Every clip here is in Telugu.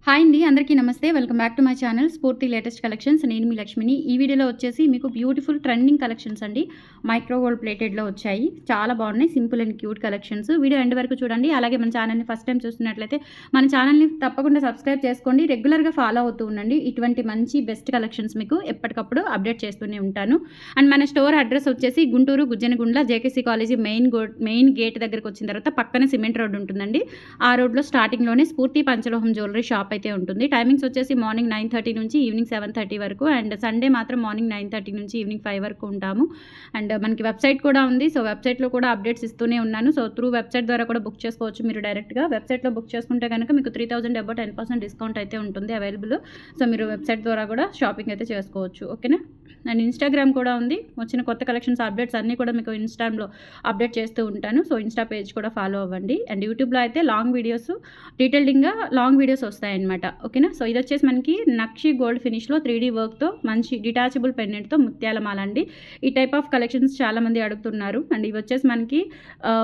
హాయ్ అండి, అందరికీ నమస్తే. Welcome back to my channel స్ఫూర్తి లేటెస్ట్ కలెక్షన్స్. నేను మీ లక్ష్మిని. ఈ వీడియోలో వచ్చేసి మీకు బ్యూటిఫుల్ ట్రెండింగ్ కలెక్షన్స్ అండి. మైక్రో గోల్డ్ ప్లేటెడ్లో వచ్చాయి. చాలా బాగున్నాయి. Simple and cute collections. Video end వరకు చూడండి. అలాగే మన ఛానల్ని ఫస్ట్ టైం చూస్తున్నట్లయితే మన ఛానల్ని తప్పకుండా సబ్స్క్రైబ్ చేసుకోండి. రెగ్యులర్గా ఫాలో అవుతూ ఉండండి. ఇటువంటి మంచి బెస్ట్ కలెక్షన్స్ మీకు ఎప్పటికప్పుడు అప్డేట్ చేస్తూనే ఉంటాను. అండ్ మన స్టోర్ అడ్రస్ వచ్చేసి Guntur Gujjanagundla JKC college main gate దగ్గరకు వచ్చిన తర్వాత పక్కన సిమెంట్ రోడ్ ఉంటుందండి. ఆ రోడ్లో స్టార్టింగ్లోనే స్ఫూర్తి పంచలోహం జ్యువెలరీ షాప్ అయితే ఉంటుంది. టైమింగ్స్ వచ్చేసి మార్నింగ్ 9:30 నుంచి ఈవినింగ్ 7:30 వరకు. అండ్ సండే మాత్రం మార్నింగ్ 9:30 నుంచి ఈవినింగ్ 5 వరకు ఉంటాము. అండ్ మనకి వెబ్సైట్ కూడా ఉంది. సో వెబ్సైట్లో కూడా అప్డేట్స్ ఇస్తూనే ఉన్నాను. సో త్రూ వెబ్సైట్ ద్వారా కూడా బుక్ చేసుకోవచ్చు మీరు డైరెక్ట్గా. వెబ్సైట్లో బుక్ చేసుకుంటే కనుక మీకు 3000 అబౌట్ 10% డిస్కౌంట్ అయితే ఉంటుంది అవైలబుల్. సో మీరు వెబ్సైట్ ద్వారా కూడా షాపింగ్ అయితే చేసుకోవచ్చు. ఓకేనా. అండ్ ఇన్స్టాగ్రామ్ కూడా ఉంది. వచ్చిన కొత్త కలెక్షన్స్ అప్డేట్స్ అన్నీ కూడా మీకు ఇన్స్టాగ్రామ్లో అప్డేట్ చేస్తూ ఉంటాను. సో ఇన్స్టా పేజ్ కూడా ఫాలో అవ్వండి. అండ్ యూట్యూబ్లో అయితే లాంగ్ వీడియోస్ డీటెయిల్డ్గా లాంగ్ వీడియోస్ వస్తాయన్నమాట. ఓకేనా. సో ఇది వచ్చేసి మనకి నక్షి గోల్డ్ ఫినిష్లో 3D వర్క్తో మంచి డిటాచబుల్ పెండెంట్తో ముత్యాల మాల అండి. ఈ టైప్ ఆఫ్ కలెక్షన్స్ చాలామంది అడుగుతున్నారు. అండ్ ఇవి వచ్చేసి మనకి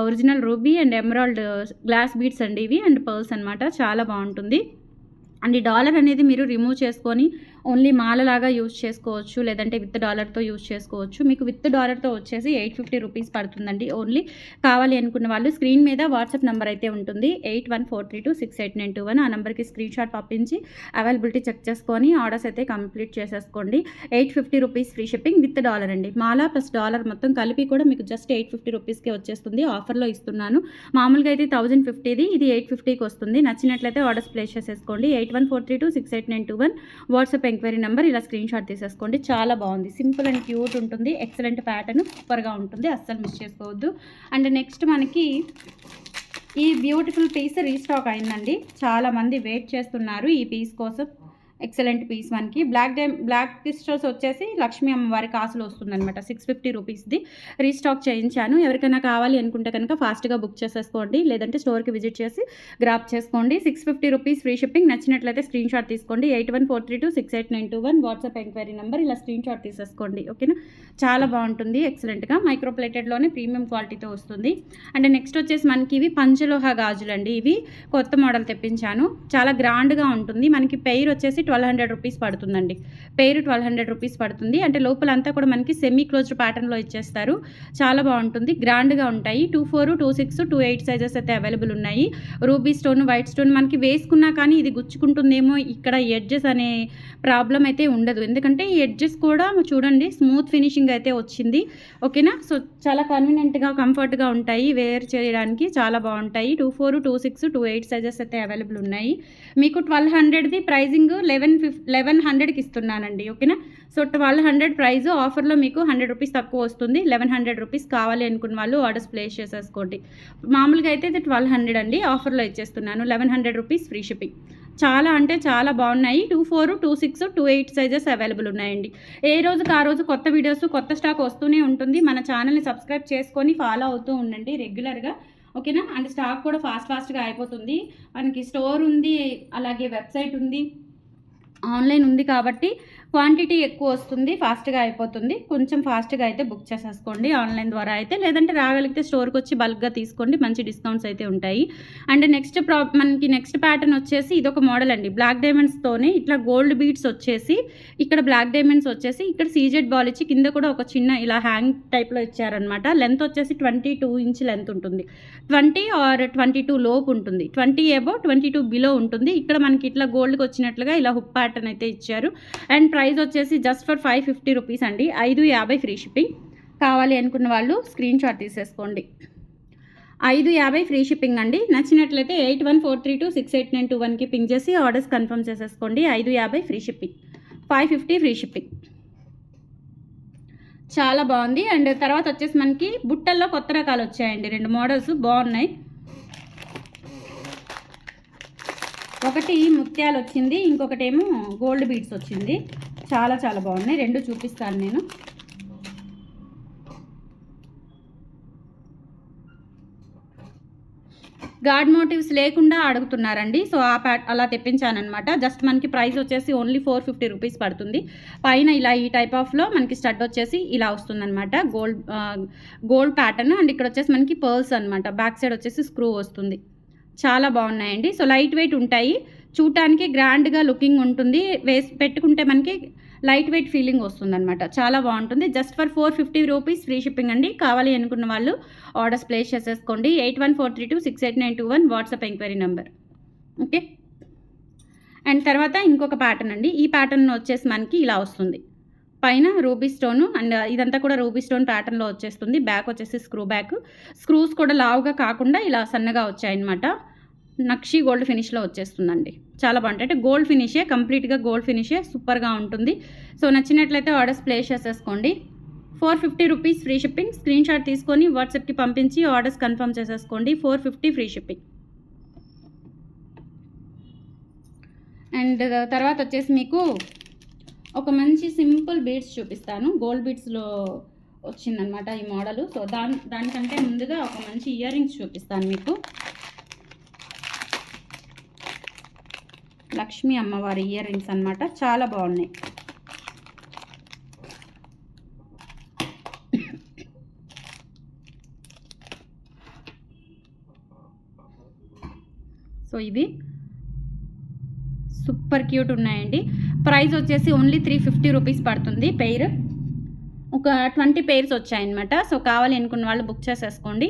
original ruby and emerald glass beads అండి ఇవి. అండ్ పర్ల్స్ అనమాట. చాలా బాగుంటుంది. అండ్ ఈ డాలర్ అనేది మీరు రిమూవ్ చేసుకొని ఓన్లీ మాలలాగా యూజ్ చేసుకోవచ్చు, లేదంటే విత్ డాలర్తో యూజ్ చేసుకోవచ్చు. మీకు విత్ డాలర్తో వచ్చేసి 850 రూపీస్ పడుతుందండి. ఓన్లీ కావాలి అనుకున్న వాళ్ళు స్క్రీన్ మీద వాట్సాప్ నెంబర్ అయితే ఉంటుంది 8143268921. ఆ నెంబర్కి స్క్రీన్ షాట్ పంపించి అవైలబిలిటీ చెక్ చేసుకొని ఆర్డర్స్ అయితే కంప్లీట్ చేసేసుకోండి. 850 rupees free shipping with dollar అండి. మాలా ప్లస్ డాలర్ మొత్తం కలిపి కూడా మీకు జస్ట్ 850 రూపీస్కే వచ్చేస్తుంది. ఆఫర్లో ఇస్తున్నాను. మామూలుగా అయితే 1050ది, ఇది 850కి వస్తుంది. నచ్చినట్లయితే ఆర్డర్స్ ప్లేస్ చేసేసుకోండి. 8143268921 వాట్సాప్ ఎంక్వైరీ నెంబర్. ఇలా స్క్రీన్ షాట్ తీసేసుకోండి. చాలా బాగుంది. సింపుల్ అండ్ క్యూట్ ఉంటుంది. ఎక్సలెంట్ ప్యాటర్న్, సూపర్గా ఉంటుంది. అస్సలు మిస్ చేసుకోవద్దు. అండ్ నెక్స్ట్ మనకి ఈ బ్యూటిఫుల్ పీస్ రీస్టాక్ అయిందండి. చాలామంది వెయిట్ చేస్తున్నారు ఈ పీస్ కోసం. ఎక్సలెంట్ పీస్ మనకి బ్లాక్ క్రిస్టల్స్ వచ్చేసి లక్ష్మీ అమ్మవారి కాసులు వస్తుందన్నమాట. 650 రూపీస్ది రీస్టాక్ చేయించాను. ఎవరికైనా కావాలి అనుకుంటే కనుక ఫాస్ట్గా బుక్ చేసేసుకోండి, లేదంటే స్టోర్కి విజిట్ చేసి గ్రాప్ చేసుకోండి. 650 రూపీస్ ఫ్రీ షిప్పింగ్. నచ్చినట్లయితే స్క్రీన్ షాట్ తీసుకోండి. 8143268921 వాట్సాప్ ఎంక్వైరీ నెంబర్. ఇలా స్క్రీన్ షాట్ తీసేసుకోండి. ఓకేనా. చాలా బాగుంటుంది. ఎక్సలెంట్గా మైక్రో ప్లేటెడ్లోనే ప్రీమియం క్వాలిటీతో వస్తుంది. అండ్ నెక్స్ట్ వచ్చేసి మనకి ఇవి పంచలోహ గాజులు అండి. ఇవి కొత్త మోడల్ తెప్పించాను. చాలా గ్రాండ్గా ఉంటుంది. మనకి పెయిర్ వచ్చేసి 1200 రూపీస్ పడుతుందండి. పేరు 1200 రూపీస్ పడుతుంది. అంటే లోపలంతా కూడా మనకి సెమీ క్లోజ్డ్ ప్యాటర్న్లో ఇచ్చేస్తారు. చాలా బాగుంటుంది. గ్రాండ్గా ఉంటాయి. 24, 26, 28 సైజెస్ అయితే అవైలబుల్ ఉన్నాయి. రూబీ స్టోన్, వైట్ స్టోన్ మనకి వేసుకున్నా కానీ ఇది గుచ్చుకుంటుందేమో, ఇక్కడ ఎడ్జెస్ అనే ప్రాబ్లం అయితే ఉండదు. ఎందుకంటే ఈ ఎడ్జెస్ కూడా చూడండి స్మూత్ ఫినిషింగ్ అయితే వచ్చింది. ఓకేనా. సో చాలా కన్వీనియంట్గా కంఫర్ట్గా ఉంటాయి వేర్ చేయడానికి. చాలా బాగుంటాయి. 24, 26, 28 సైజెస్ అయితే అవైలబుల్ ఉన్నాయి. మీకు 1200ది ప్రైజింగ్ 1100కి ఇస్తున్నానండి. ఓకేనా. So 1200 price. ఆఫర్లో మీకు 100 రూపీస్ తక్కువ వస్తుంది. 1100 రూపీస్ కావాలి అనుకున్న వాళ్ళు ఆర్డర్స్ ప్లేస్ చేసేసుకోండి. మామూలుగా అయితే ఇది 1200 అండి. ఆఫర్లో ఇచ్చేస్తున్నాను. 1100 రూపీస్ ఫ్రీ షిప్పింగ్. చాలా అంటే చాలా బాగున్నాయి. 24, 26, 28 సైజెస్ అవైలబుల్ ఉన్నాయండి. ఏ రోజుకి ఆ రోజు కొత్త వీడియోస్, కొత్త స్టాక్ వస్తూనే ఉంటుంది. మన ఛానల్ని సబ్స్క్రైబ్ చేసుకొని ఫాలో అవుతూ ఉండండి రెగ్యులర్గా. ఓకేనా. అండ్ స్టాక్ కూడా ఫాస్ట్గా అయిపోతుంది. మనకి స్టోర్ ఉంది, అలాగే వెబ్సైట్ ఉంది, ఆన్లైన్ ఉంది కాబట్టి క్వాంటిటీ ఎక్కువ వస్తుంది, ఫాస్ట్గా అయిపోతుంది. కొంచెం ఫాస్ట్గా అయితే బుక్ చేసేసుకోండి ఆన్లైన్ ద్వారా అయితే. లేదంటే రాగలిగితే స్టోర్కి వచ్చి బల్క్గా తీసుకోండి. మంచి డిస్కౌంట్స్ అయితే ఉంటాయి. అండ్ మనకి నెక్స్ట్ ప్యాటర్న్ వచ్చేసి ఇదొక మోడల్ అండి. బ్లాక్ డైమండ్స్తోనే ఇట్లా గోల్డ్ బీడ్స్ వచ్చేసి, ఇక్కడ బ్లాక్ డైమండ్స్ వచ్చేసి ఇక్కడ సీజెడ్ బాల్ ఇచ్చి కింద కూడా ఒక చిన్న ఇలా హ్యాంగ్ టైప్లో ఇచ్చారనమాట. లెంత్ వచ్చేసి 22 ఇంచ్ లెంత్ ఉంటుంది. 20 ఆర్ 22 లోపు ఉంటుంది. 20 అబౌవ్ 22 బిలో ఉంటుంది. ఇక్కడ మనకి ఇట్లా గోల్డ్కి వచ్చినట్లుగా ఇలా హుక్ ప్యాటర్న్ అయితే ఇచ్చారు. అండ్ ప్రైస్ వచ్చేసి జస్ట్ ఫర్ 550 రూపీస్ అండి. 550 ఫ్రీ షిప్పింగ్. కావాలి అనుకున్న వాళ్ళు స్క్రీన్ షాట్ తీసేసుకోండి. 550 ఫ్రీ షిప్పింగ్ అండి. నచ్చినట్లయితే 8143268921కి పింక్ చేసి ఆర్డర్స్ కన్ఫర్మ్ చేసేసుకోండి. 550 ఫ్రీ షిప్పింగ్. 550 free shipping. చాలా బాగుంది. అండ్ తర్వాత వచ్చేసి మనకి బుట్టల్లో కొత్త రకాలు వచ్చాయండి. 2 మోడల్స్ బాగున్నాయి. ఒకటి ముత్యాలు వచ్చింది, ఇంకొకటి ఏమో గోల్డ్ బీడ్స్ వచ్చింది. చాలా చాలా బాగున్నాయి. 2 చూపిస్తాను నేను. గాడ్ మోటివ్స్ లేకుండా అడుగుతున్నారండి. సో అలా తెప్పించానమాట. జస్ట్ మనకి ప్రైస్ వచ్చేసి ఓన్లీ 450 రూపీస్ పడుతుంది. పైన ఇలా ఈ టైప్ ఆఫ్లో మనకి స్టడ్ వచ్చేసి ఇలా వస్తుందన్నమాట. Gold pattern. అండ్ ఇక్కడ వచ్చేసి మనకి పర్ల్స్ అనమాట. బ్యాక్ సైడ్ వచ్చేసి స్క్రూ వస్తుంది. చాలా బాగున్నాయండి. సో లైట్ వెయిట్ ఉంటాయి. చూడటానికి గ్రాండ్గా లుకింగ్ ఉంటుంది, పెట్టుకుంటే మనకి లైట్ వెయిట్ ఫీలింగ్ వస్తుందన్నమాట. చాలా బాగుంటుంది. Just for 450 rupees free shipping అండి. కావాలి అనుకున్న వాళ్ళు ఆర్డర్స్ ప్లేస్ చేసేసుకోండి. 8143268921 WhatsApp enquiry number. Okay. And తర్వాత ఇంకొక ప్యాటర్న్ అండి. ఈ ప్యాటర్న్ వచ్చేసి మనకి ఇలా వస్తుంది. పైన రూబీ స్టోను అండ్ ఇదంతా కూడా రూబీ స్టోన్ ప్యాటర్న్లో వచ్చేస్తుంది. బ్యాక్ వచ్చేసి స్క్రూ బ్యాక్, స్క్రూస్ కూడా లావుగా కాకుండా ఇలా సన్నగా వచ్చాయన్నమాట. నక్షి గోల్డ్ ఫినిష్లో వచ్చేస్తుందండి. చాలా బాగుంటుంది. అంటే గోల్డ్ ఫినిషే, కంప్లీట్గా గోల్డ్ ఫినిషే, సూపర్గా ఉంటుంది. సో నచ్చినట్లయితే ఆర్డర్స్ ప్లేస్ చేసేసుకోండి. 450 rupees free shipping. Screen shot తీసుకొని వాట్సాప్కి పంపించి ఆర్డర్స్ కన్ఫర్మ్ చేసేసుకోండి. 450 ఫ్రీ షిప్పింగ్. అండ్ తర్వాత వచ్చేసి మీకు ఒక మంచి సింపుల్ బీడ్స్ చూపిస్తాను. గోల్డ్ బీడ్స్లో వచ్చిందనమాట ఈ మోడలు. సో దానికంటే ముందుగా ఒక మంచి ఇయర్ రింగ్స్ చూపిస్తాను మీకు. లక్ష్మీ అమ్మవారి ఇయర్ రింగ్స్ అనమాట. చాలా బాగున్నాయి. సో ఇవి సూపర్ క్యూట్ ఉన్నాయండి. ప్రైస్ వచ్చేసి ఓన్లీ 350 రూపీస్ పడుతుంది పెయిర్. ఒక 20 పెయిర్స్ వచ్చాయన్నమాట. సో కావాలి అనుకున్న వాళ్ళు బుక్ చేసేసుకోండి.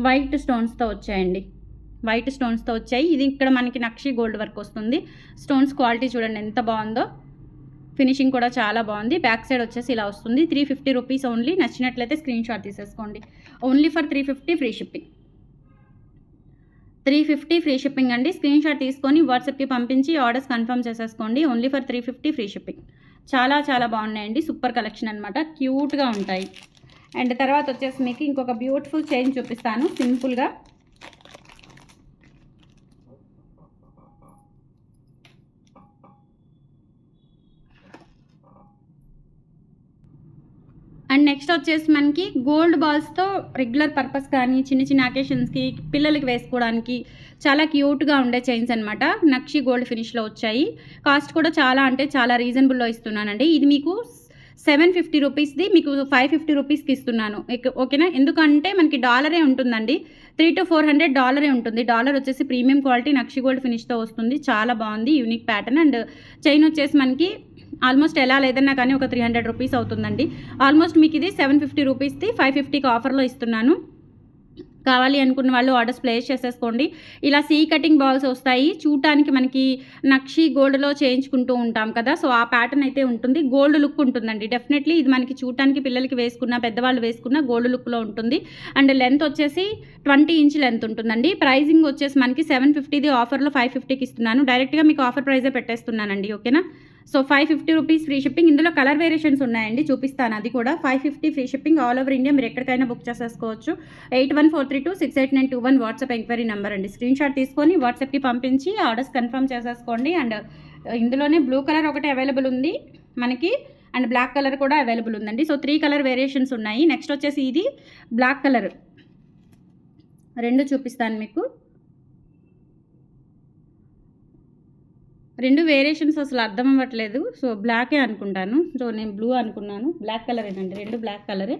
వైట్ స్టోన్స్తో వచ్చాయండి. వైట్ స్టోన్స్తో వచ్చాయి. ఇది ఇక్కడ మనకి నక్షి గోల్డ్ వర్క్ వస్తుంది. స్టోన్స్ క్వాలిటీ చూడండి ఎంత బాగుందో. ఫినిషింగ్ కూడా చాలా బాగుంది. బ్యాక్ సైడ్ వచ్చేసి ఇలా వస్తుంది. 350 రూపీస్ ఓన్లీ. నచ్చినట్లయితే స్క్రీన్ షాట్ తీసేసుకోండి. Only for 350 free shipping. 350 free shipping అండి. స్క్రీన్ షాట్ తీసుకొని వాట్సాప్కి పంపించి ఆర్డర్స్ కన్ఫర్మ్ చేసేసుకోండి. Only for 350 free shipping. చాలా చాలా బాగున్నాయండి. సూపర్ కలెక్షన్ అనమాట. క్యూట్గా ఉంటాయి. అండ్ తర్వాత వచ్చేసి మీకు ఇంకొక బ్యూటిఫుల్ చైన్ చూపిస్తాను సింపుల్గా. అండ్ నెక్స్ట్ వచ్చేసి మనకి గోల్డ్ బాల్స్తో రెగ్యులర్ పర్పస్ కానీ చిన్న చిన్న అకేషన్స్కి పిల్లలకి వేసుకోవడానికి చాలా క్యూట్గా ఉండే చైన్స్ అనమాట. నక్షి గోల్డ్ ఫినిష్లో వచ్చాయి. కాస్ట్ కూడా చాలా అంటే చాలా రీజనబుల్లో ఇస్తున్నానండి. ఇది మీకు 750 రూపీస్ది మీకు 550 రూపీస్కి ఇస్తున్నాను. ఓకేనా? ఎందుకంటే మనకి డాలరే ఉంటుందండి. 300 to 400 డాలరే ఉంటుంది. డాలర్ వచ్చేసి ప్రీమియం క్వాలిటీ నక్షి గోల్డ్ ఫినిష్తో వస్తుంది. చాలా బాగుంది. Unique pattern. అండ్ చైన్ వచ్చేసి మనకి ఆల్మోస్ట్ ఎలా లేదన్నా కానీ ఒక 300 రూపీస్ అవుతుందండి. ఆల్మోస్ట్ మీకు ఇది 750 రూపీస్ది 550కి ఆఫర్లో ఇస్తున్నాను. కావాలి అనుకున్న వాళ్ళు ఆర్డర్స్ ప్లేస్ చేసేసుకోండి. ఇలా సీ కటింగ్ బాల్స్ వస్తాయి. చూడటానికి మనకి నక్షి గోల్డ్లో చేయించుకుంటూ ఉంటాం కదా. సో ఆ ప్యాటర్న్ అయితే ఉంటుంది. గోల్డ్ లుక్ ఉంటుందండి. డెఫినెట్లీ ఇది మనకి చూడటానికి పిల్లలకి వేసుకున్న పెద్దవాళ్ళు వేసుకున్న గోల్డ్ లుక్లో ఉంటుంది. అండ్ లెంత్ వచ్చేసి 20 ఇంచ్ లెంత్ ఉంటుందండి. ప్రైజింగ్ వచ్చేసి మనకి 750ది ఆఫర్లో 550కి ఇస్తున్నాను. డైరెక్ట్గా మీకు ఆఫర్ ప్రైజే పెట్టేస్తున్నానండి. ఓకేనా? So 550 rupees free shipping. ఇందులో కలర్ వేరియేషన్స్ ఉన్నాయండి, చూపిస్తాను అది కూడా. 550 free shipping. All over India మీరు ఎక్కడికైనా బుక్ చేసేసుకోవచ్చు. 8143268921 వాట్సాప్ ఎంక్వైరీ నెంబర్ అండి. స్క్రీన్ షాట్ తీసుకొని వాట్సాప్కి పంపించి ఆర్డర్స్ కన్ఫర్మ్ చేసేసుకోండి. అండ్ ఇందులోనే బ్లూ కలర్ ఒకటి అవైలబుల్ ఉంది మనకి, అండ్ బ్లాక్ కలర్ కూడా అవైలబుల్ ఉందండి. సో 3 కలర్ వేరియేషన్స్ ఉన్నాయి. నెక్స్ట్ వచ్చేసి ఇది బ్లాక్ కలర్. రెండు చూపిస్తాను మీకు. రెండు వేరియేషన్స్ అసలు అర్థం అవ్వట్లేదు. సో బ్లాకే అనుకుంటాను. సో నేను బ్లూ అనుకున్నాను. బ్లాక్ కలర్ ఏంటండి, రెండు బ్లాక్ కలరే.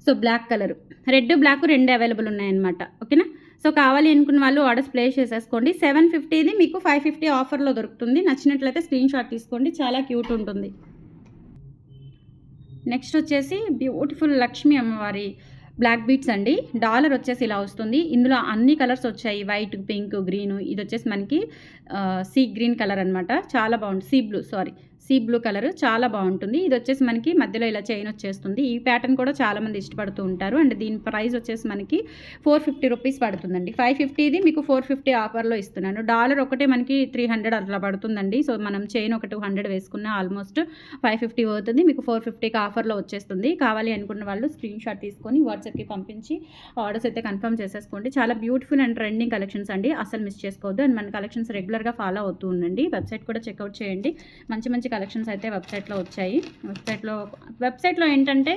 So black colour, red black రెండు అవైలబుల్ ఉన్నాయన్నమాట. ఓకేనా? సో కావాలి అనుకున్న వాళ్ళు ఆర్డర్స్ ప్లేస్ చేసేసుకోండి. 750ది మీకు 550 ఆఫర్లో దొరుకుతుంది. నచ్చినట్లయితే స్క్రీన్ షాట్ తీసుకోండి. చాలా క్యూట్ ఉంటుంది. నెక్స్ట్ వచ్చేసి బ్యూటిఫుల్ లక్ష్మీ అమ్మవారి బ్లాక్ బీట్స్ అండి. డాలర్ వచ్చేసి ఇలా వస్తుంది. ఇందులో అన్ని కలర్స్ వచ్చాయి. White, pink, green. ఇది వచ్చేసి మనకి సీ గ్రీన్ కలర్ అనమాట. చాలా బాగుంటుంది. సీ బ్లూ కలర్ చాలా బాగుంటుంది. ఇది వచ్చేసి మనకి మధ్యలో ఇలా చైన్ వచ్చేస్తుంది. ఈ ప్యాటర్న్ కూడా చాలామంది ఇష్టపడుతూ ఉంటారు. అండ్ దీని ప్రైస్ వచ్చేసి మనకి 450 రూపీస్ పడుతుందండి. 550ది మీకు 450 ఆఫర్లో ఇస్తున్నాను. డాలర్ ఒకటే మనకి 300 అట్లా పడుతుందండి. సో మనం చైన్ ఒక 200 వేసుకున్న ఆల్మోస్ట్ 550 అవుతుంది. మీకు 450కి ఆఫర్లో వచ్చేస్తుంది. కావాలి అనుకున్న వాళ్ళు స్క్రీన్ షాట్ తీసుకొని వాట్సాప్కి పంపించి ఆర్డర్స్ అయితే కన్ఫర్మ్ చేసేసుకోండి. చాలా బ్యూటిఫుల్ అండ్ ట్రెండింగ్ కలెక్షన్స్ అండి. అసలు మిస్ చేసుకోవద్దు. అండ్ మన కలెక్షన్స్ రెగ్యులర్గా ఫాలో అవుతూ ఉండండి. వెబ్సైట్ కూడా చెక్అవుట్ చేయండి. మంచి కలెక్షన్స్ అయితే వెబ్సైట్లో వచ్చాయి. వెబ్సైట్లో ఏంటంటే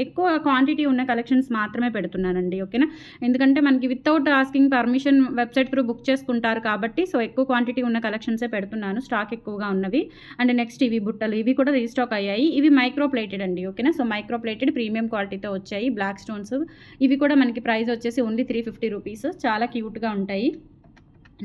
ఎక్కువ క్వాంటిటీ ఉన్న కలెక్షన్స్ మాత్రమే పెడుతున్నానండి. ఓకేనా? ఎందుకంటే మనకి without asking permission website through book చేసుకుంటారు కాబట్టి సో ఎక్కువ క్వాంటిటీ ఉన్న కలెక్షన్సే పెడుతున్నాను. స్టాక్ ఎక్కువగా ఉన్నవి. అండ్ నెక్స్ట్ ఇవి బుట్టలు, ఇవి కూడా రీస్టాక్ అయ్యాయి. ఇవి మైక్రో ప్లేటెడ్ అండి. ఓకేనా? సో మైక్రో ప్లేటెడ్ ప్రీమియం క్వాలిటీతో వచ్చాయి. Black stones. ఇవి కూడా మనకి ప్రైస్ వచ్చేసి ఓన్లీ 350 రూపీస్. చాలా క్యూట్గా ఉంటాయి.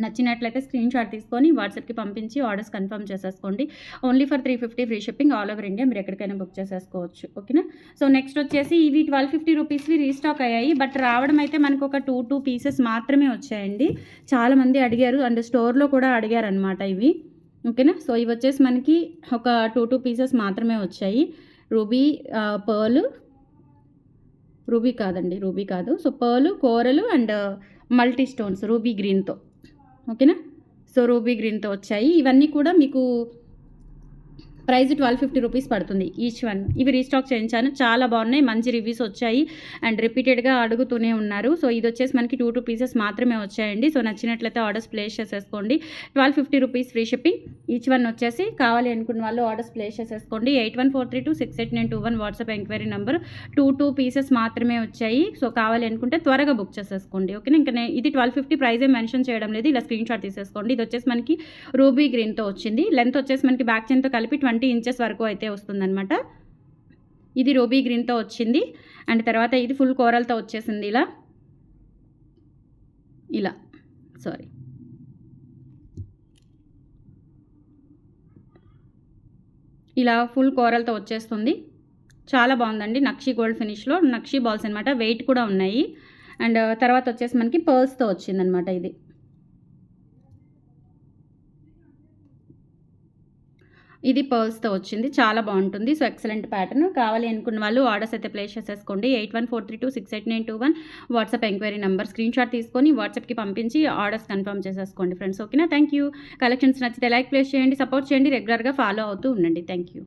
నచ్చినట్లయితే స్క్రీన్ షాట్ తీసుకొని వాట్సాప్కి పంపించి ఆర్డర్స్ కన్ఫర్మ్ చేసేసుకోండి. Only for 350 free shipping all over India. మీరు ఎక్కడికైనా బుక్ చేసేసుకోవచ్చు. ఓకేనా. సో నెక్స్ట్ వచ్చేసి ఇవి 1250 రూపీస్వి రీస్టాక్ అయ్యాయి. బట్ రావడం అయితే మనకు ఒక 2 పీసెస్ మాత్రమే వచ్చాయండి. చాలామంది అడిగారు అండ్ స్టోర్లో కూడా అడిగారనమాట ఇవి. ఓకేనా. సో ఇవి వచ్చేసి మనకి ఒక 2 పీసెస్ మాత్రమే వచ్చాయి. రూబీ కాదు. సో పర్ల్, కోరలు అండ్ మల్టీ స్టోన్స్ రూబీ గ్రీన్తో. ఓకేనా. సో రూబీ గ్రీన్తో వచ్చాయి. ఇవన్నీ కూడా మీకు ప్రైస్ 1250 రూపీస్ పడుతుంది ఈచ్ వన్. ఇవి రీస్టాక్ చేయించాను, చాలా బాగున్నాయి, మంచి రివ్యూస్ వచ్చాయి అండ్ రిపీటెడ్గా అడుగుతూనే ఉన్నారు. సో ఇది వచ్చేసి మనకి 2 పీసెస్ మాత్రమే వచ్చాయండి. సో నచ్చినట్లయితే ఆర్డర్స్ ప్లేస్ చేసేసుకోండి. 1250 rupees free shipping each one వచ్చేసి. కావాలి అనుకున్న వాళ్ళు ఆర్డర్స్ ప్లేస్ చేసేసుకోండి. 8143268921 వాట్సాప్ ఎంక్వైరీ నెంబర్. 2 పీసెస్ మాత్రమే వచ్చాయి. సో కావాలి అనుకుంటే త్వరగా బుక్ చేసేసుకోండి. ఓకేనా. ఇంకా ఇది 1250 ప్రైజే మెన్షన్ చేయడం లేదు, ఇలా స్క్రీన్ షాట్ తీసేసుకోండి. ఇది వచ్చేసి మనకి రూబీ గ్రీన్తో వచ్చింది. లెంత్ వచ్చేసి మనకి బ్యాక్ చైన్తో కలిపి 20 ఇంచెస్ వరకు అయితే వస్తుందన్నమాట. ఇది రూబీ గ్రీన్తో వచ్చింది. అండ్ తర్వాత ఇది ఫుల్ కోరల్తో వచ్చేసింది. ఇలా ఫుల్ కోరల్తో వచ్చేస్తుంది. చాలా బాగుందండి. నక్షి గోల్డ్ ఫినిష్లో నక్షి బాల్స్ అనమాట. వెయిట్ కూడా ఉన్నాయి. అండ్ తర్వాత వచ్చేసి మనకి పర్ల్స్తో వచ్చిందనమాట. ఇది పర్ల్స్తో వచ్చింది. చాలా బాగుంటుంది. So excellent pattern. కావాలి అనుకున్న వాళ్ళు ఆర్డర్స్ అయితే ప్లేస్ చేసేసుకోండి. 8143268921 WhatsApp enquiry number. Screen shot తీసుకొని వాట్సాప్కి పంపించి ఆర్డర్స్ కన్ఫర్మ్ చేసేసుకోండి ఫ్రెండ్స్. ఓకేనా. Thank you. కలెక్షన్స్ నచ్చితే లైక్ ప్లేస్ చేయండి, సపోర్ట్ చేయండి, రెగ్యులర్గా ఫాలో అవుతూ ఉండండి. Thank you.